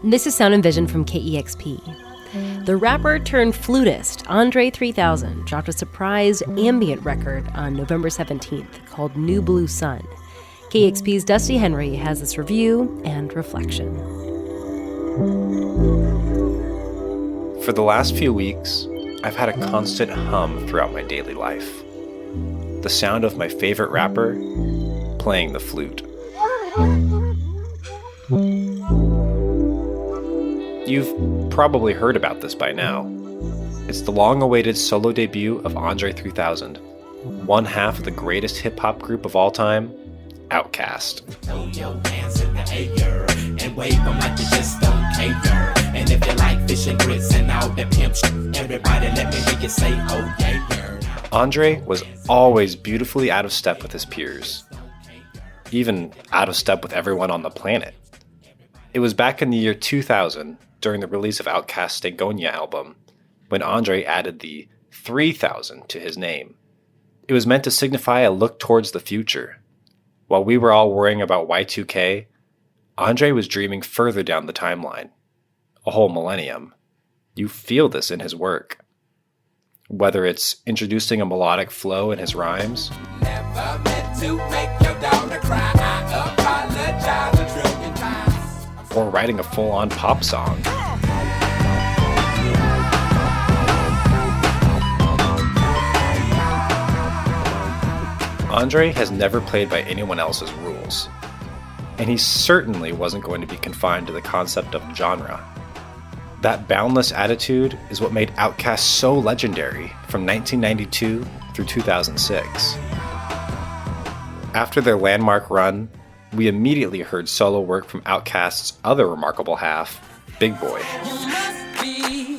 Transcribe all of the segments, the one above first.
This is Sound and Vision from KEXP. The rapper turned flutist Andre 3000 dropped a surprise ambient record on November 17th called New Blue Sun. KEXP's Dusty Henry has this review and reflection. For the last few weeks, I've had a constant hum throughout my daily life. The sound of my favorite rapper playing the flute. You've probably heard about this by now. It's the long-awaited solo debut of Andre 3000, one half of the greatest hip-hop group of all time, Outkast. Andre was always beautifully out of step with his peers, even out of step with everyone on the planet. It was back in the year 2000, during the release of Outkast's Stankonia album, when Andre added the 3000 to his name. It was meant to signify a look towards the future. While we were all worrying about Y2K, Andre was dreaming further down the timeline. A whole millennium. You feel this in his work. Whether it's introducing a melodic flow in his rhymes, never meant to make your daughter cry, I apologize a trillion times, or writing a full-on pop song. Andre has never played by anyone else's rules, and he certainly wasn't going to be confined to the concept of genre. That boundless attitude is what made Outkast so legendary from 1992 through 2006. After their landmark run, we immediately heard solo work from Outkast's other remarkable half, Big Boy.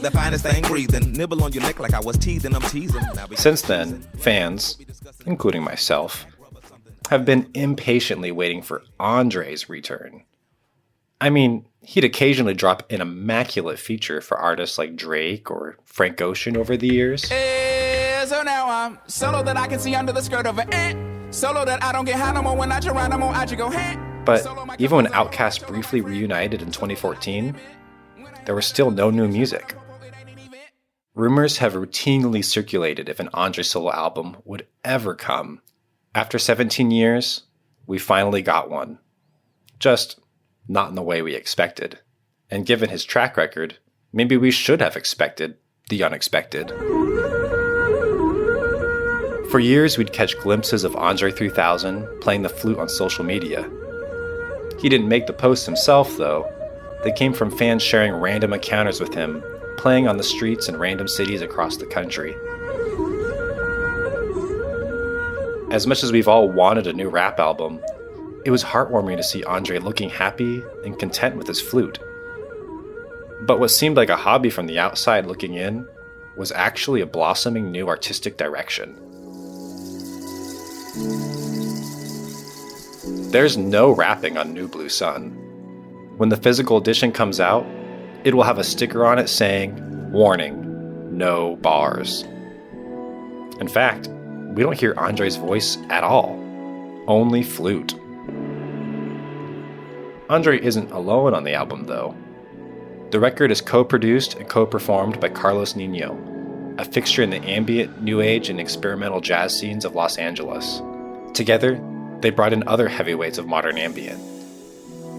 The finest thing breathing, nibble on your neck like I was teasing, I'm teasing. Since then, fans, including myself, have been impatiently waiting for Andre's return. I mean, he'd occasionally drop an immaculate feature for artists like Drake or Frank Ocean over the years. So now I'm solo that I can see under the skirt of an ant. Solo that I don't get high no more when I try no more, I just go hand. But even when Outkast briefly reunited in 2014, there was still no new music. Rumors have routinely circulated if an Andre solo album would ever come. After 17 years, we finally got one. Just not in the way we expected. And given his track record, maybe we should have expected the unexpected. For years, we'd catch glimpses of Andre 3000 playing the flute on social media. He didn't make the posts himself, though. They came from fans sharing random encounters with him, playing on the streets in random cities across the country. As much as we've all wanted a new rap album, it was heartwarming to see Andre looking happy and content with his flute. But what seemed like a hobby from the outside looking in was actually a blossoming new artistic direction. There's no rapping on New Blue Sun. When the physical edition comes out, it will have a sticker on it saying, "Warning, no bars." In fact, we don't hear Andre's voice at all, only flute. Andre isn't alone on the album, though. The record is co-produced and co-performed by Carlos Nino, a fixture in the ambient, new age, and experimental jazz scenes of Los Angeles. Together, they brought in other heavyweights of modern ambient.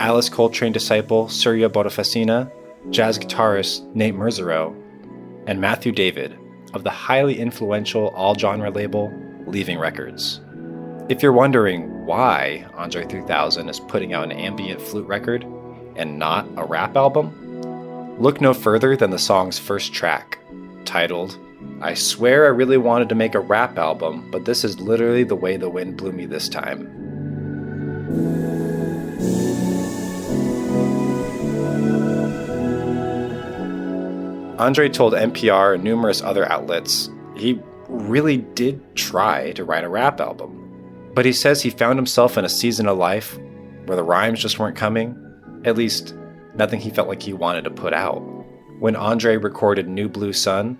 Alice Coltrane disciple Surya Botafacina, jazz guitarist Nate Merzero, and Matthew David of the highly influential all-genre label Leaving Records. If you're wondering why Andre 3000 is putting out an ambient flute record and not a rap album, look no further than the song's first track, titled, "I swear I really wanted to make a rap album, but this is literally the way the wind blew me this time." Andre told NPR and numerous other outlets he really did try to write a rap album. But he says he found himself in a season of life where the rhymes just weren't coming, at least nothing he felt like he wanted to put out. When Andre recorded New Blue Sun,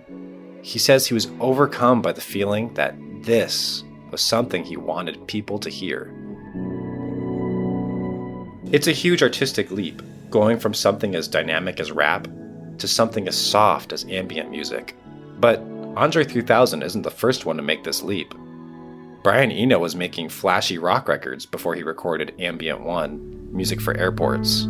he says he was overcome by the feeling that this was something he wanted people to hear. It's a huge artistic leap, going from something as dynamic as rap to something as soft as ambient music. But Andre 3000 isn't the first one to make this leap. Brian Eno was making flashy rock records before he recorded Ambient 1, music for airports.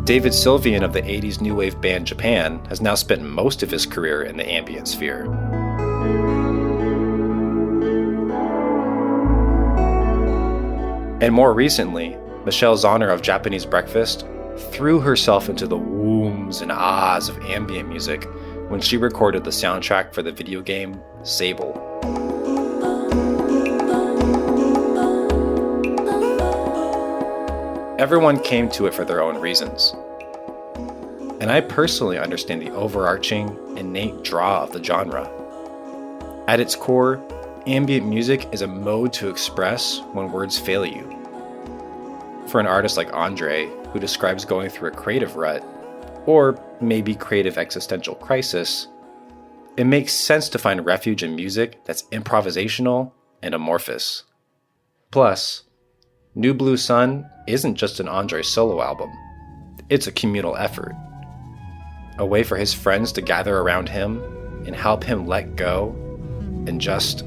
David Sylvian of the 80s new wave band Japan has now spent most of his career in the ambient sphere. And more recently, Michelle Zauner of Japanese Breakfast threw herself into the wombs and ahs of ambient music when she recorded the soundtrack for the video game Sable. Everyone came to it for their own reasons. And I personally understand the overarching, innate draw of the genre. At its core, ambient music is a mode to express when words fail you. For an artist like Andre, who describes going through a creative rut, or maybe creative existential crisis, it makes sense to find refuge in music that's improvisational and amorphous. Plus, New Blue Sun isn't just an Andre solo album. It's a communal effort. A way for his friends to gather around him and help him let go and just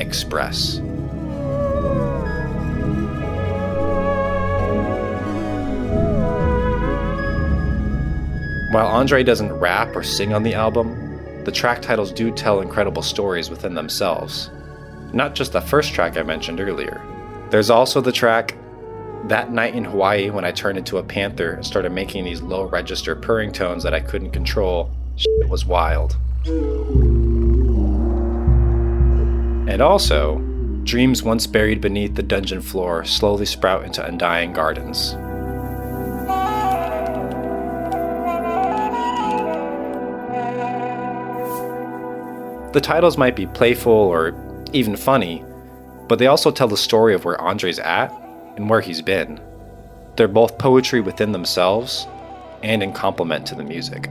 express. While Andre doesn't rap or sing on the album, the track titles do tell incredible stories within themselves. Not just the first track I mentioned earlier. There's also the track, That Night in Hawaii When I Turned Into a Panther and Started Making These Low-Register Purring Tones That I Couldn't Control. Shit was wild. And also, Dreams Once Buried Beneath the Dungeon Floor Slowly Sprout into Undying Gardens. The titles might be playful or even funny, but they also tell the story of where Andre's at and where he's been. They're both poetry within themselves and in complement to the music.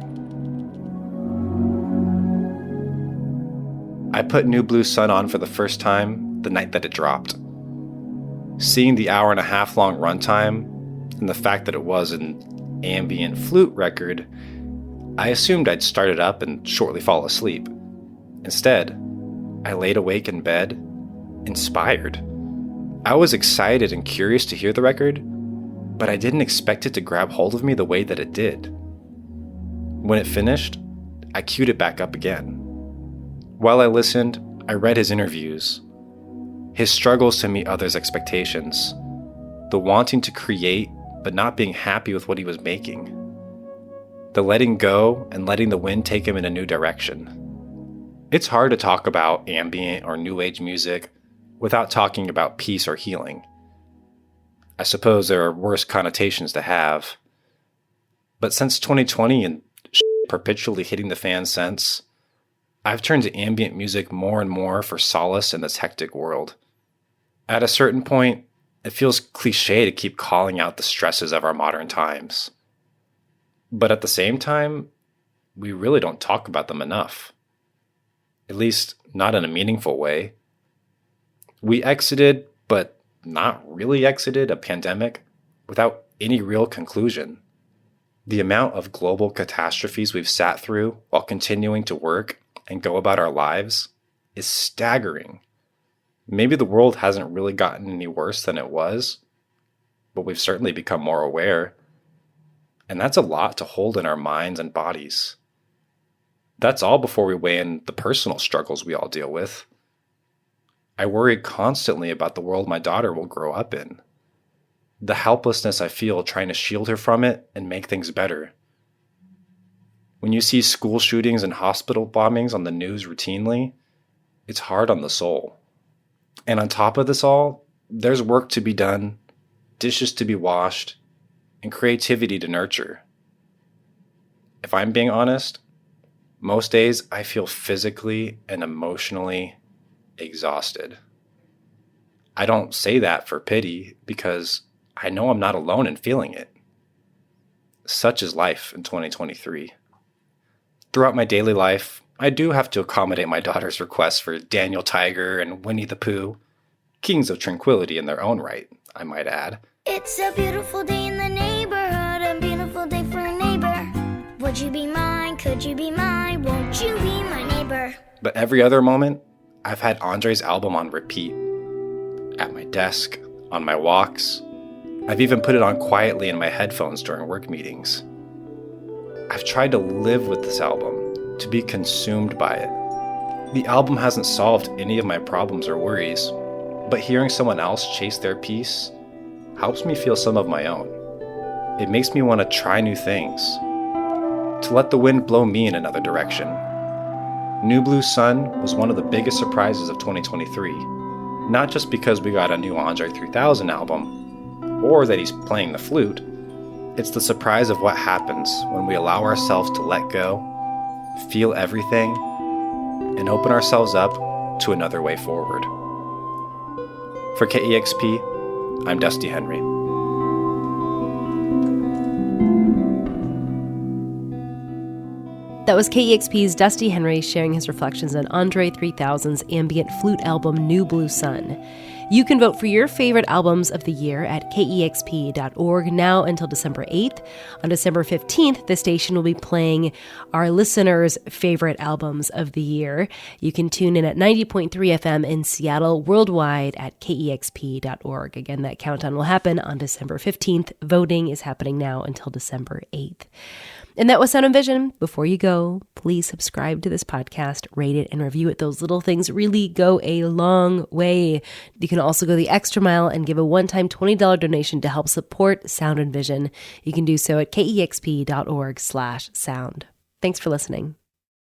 I put New Blue Sun on for the first time the night that it dropped. Seeing the hour-and-a-half long runtime and the fact that it was an ambient flute record, I assumed I'd start it up and shortly fall asleep. Instead, I laid awake in bed, inspired. I was excited and curious to hear the record, but I didn't expect it to grab hold of me the way that it did. When it finished, I queued it back up again. While I listened, I read his interviews, his struggles to meet others' expectations, the wanting to create but not being happy with what he was making, the letting go and letting the wind take him in a new direction. It's hard to talk about ambient or new age music without talking about peace or healing. I suppose there are worse connotations to have. But since 2020 and perpetually hitting the fan since, I've turned to ambient music more and more for solace in this hectic world. At a certain point, it feels cliche to keep calling out the stresses of our modern times. But at the same time, we really don't talk about them enough. At least, not in a meaningful way. We exited, but not really exited, a pandemic without any real conclusion. The amount of global catastrophes we've sat through while continuing to work and go about our lives is staggering. Maybe the world hasn't really gotten any worse than it was, but we've certainly become more aware. And that's a lot to hold in our minds and bodies. That's all before we weigh in the personal struggles we all deal with. I worry constantly about the world my daughter will grow up in. The helplessness I feel trying to shield her from it and make things better. When you see school shootings and hospital bombings on the news routinely, it's hard on the soul. And on top of this all, there's work to be done, dishes to be washed, and creativity to nurture. If I'm being honest, most days I feel physically and emotionally exhausted. I don't say that for pity because I know I'm not alone in feeling it. Such is life in 2023. Throughout my daily life, I do have to accommodate my daughter's requests for Daniel Tiger and Winnie the Pooh, kings of tranquility in their own right, I might add. It's a beautiful day in the neighborhood, a beautiful day for a neighbor. Would you be mine? Could you be mine? Won't you be my neighbor? But every other moment, I've had Andre's album on repeat. At my desk, on my walks. I've even put it on quietly in my headphones during work meetings. I've tried to live with this album, to be consumed by it. The album hasn't solved any of my problems or worries, but hearing someone else chase their peace helps me feel some of my own. It makes me want to try new things, to let the wind blow me in another direction. New Blue Sun was one of the biggest surprises of 2023, not just because we got a new Andre 3000 album, or that he's playing the flute. It's the surprise of what happens when we allow ourselves to let go, feel everything, and open ourselves up to another way forward. For KEXP, I'm Dusty Henry. That was KEXP's Dusty Henry sharing his reflections on Andre 3000's ambient flute album New Blue Sun. You can vote for your favorite albums of the year at KEXP.org now until December 8th. On December 15th, the station will be playing our listeners' favorite albums of the year. You can tune in at 90.3 FM in Seattle, worldwide at KEXP.org. Again, that countdown will happen on December 15th. Voting is happening now until December 8th. And that was Sound and Vision. Before you go, please subscribe to this podcast, rate it, and review it. Those little things really go a long way. You can also go the extra mile and give a one-time $20 donation to help support Sound and Vision. You can do so at kexp.org/sound. Thanks for listening.